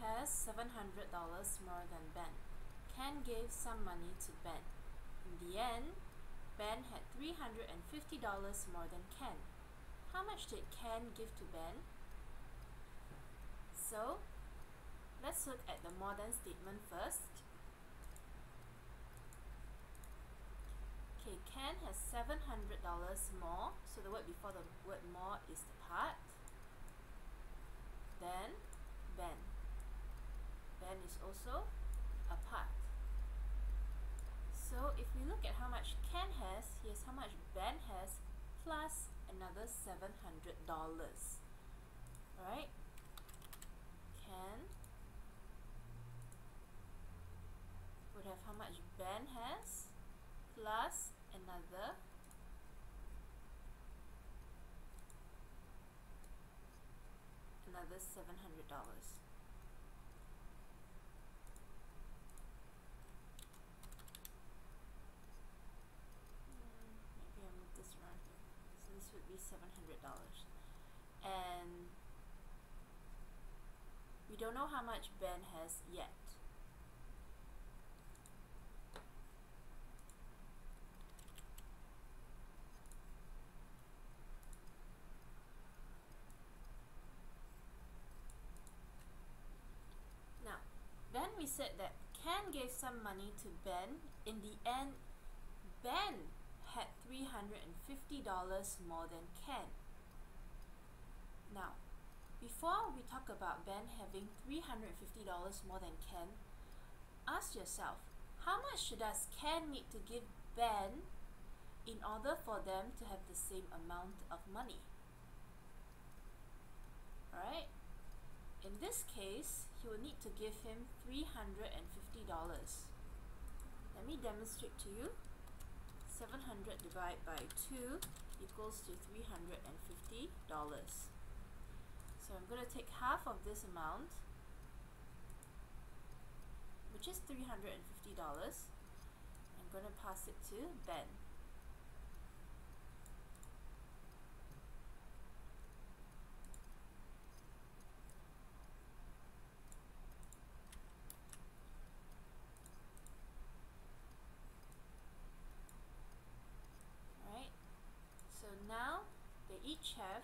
has $700 more than Ben. Ken gave some money to Ben. In the end, Ben had $350 more than Ken. How much did Ken give to Ben? So, let's look at the more than statement first. Okay, Ken has $700 more, so the word before the word more is the part. Then, Ben. Ben is also a part. So if we look at how much Ken has, here's how much Ben has, plus another $700. Alright? Ken would have how much Ben has, plus another $700. Maybe I'll move this around here. So this would be $700. And we don't know how much Ben has yet. Now, then we said that Ken gave some money to Ben. In the end, Ben had $350 more than Ken. Now, before we talk about Ben having $350 more than Ken, ask yourself, how much does Ken need to give Ben in order for them to have the same amount of money? Alright? In this case, he will need to give him $350. Let me demonstrate to you. 700 divided by 2 equals to $350. So I'm going to take half of this amount, which is $350. I'm going to pass it to Ben. Alright, so now they each have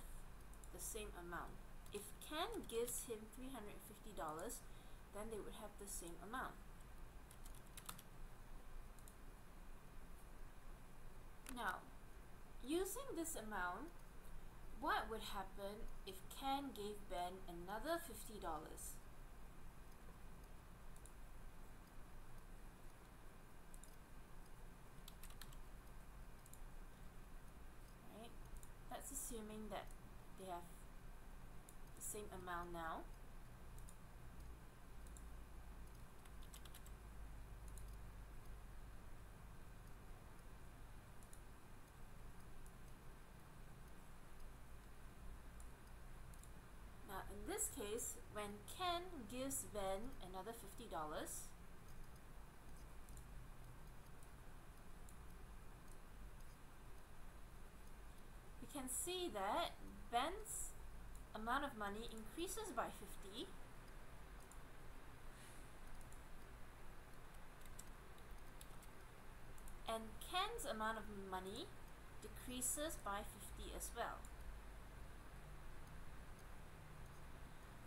the same amount. If Ken gives him $350, then they would have the same amount. Now, using this amount, what would happen if Ken gave Ben another $50? Right? That's assuming that they have the same amount now. Now in this case, when Ken gives Ben another $50, we can see that Ben's amount of money increases by 50, and Ken's amount of money decreases by 50 as well.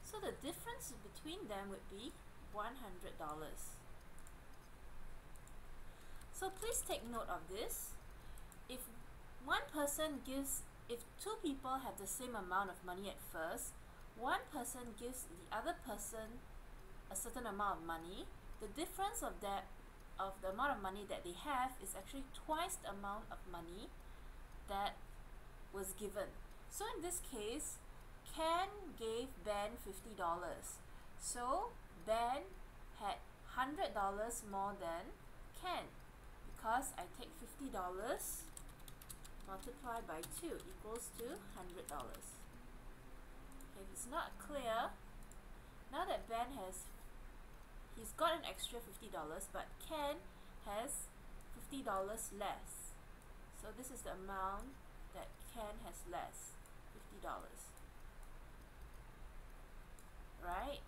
So the difference between them would be $100. So please take note of this. If two people have the same amount of money at first, one person gives the other person a certain amount of money, the difference of the amount of money that they have is actually twice the amount of money that was given. So in this case, Ken gave Ben $50. So Ben had $100 more than Ken, because I take $50 multiplied by 2 equals to $100. Okay, if it's not clear, now that Ben he's got an extra $50, but Ken has $50 less. So this is the amount that Ken has less, $50. Right?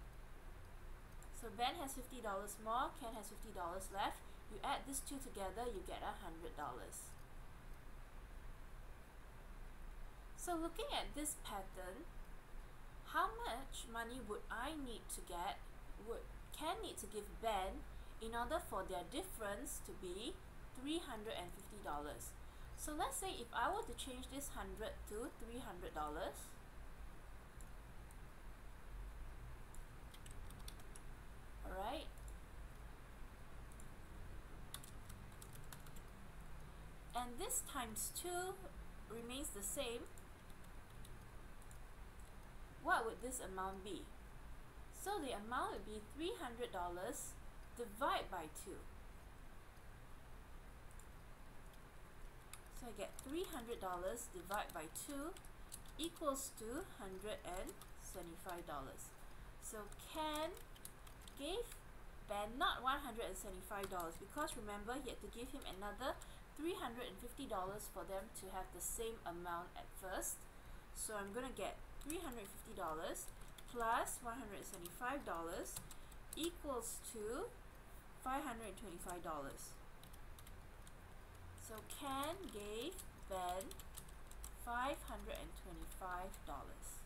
Ben has $50 more, Ken has $50 left. You add these two together, you get $100. So looking at this pattern, how much money would I need to get, would Ken need to give Ben in order for their difference to be $350? So let's say if I were to change this 100 to $300, alright, and this times 2 remains the same, what would this amount be? So the amount would be $300 divided by 2. So I get $300 divided by 2 equals to $175. So Ken gave Ben not $175 because remember he had to give him another $350 for them to have the same amount at first. So I'm going to get $350 plus $175 equals to $525. So Ken gave Ben $525.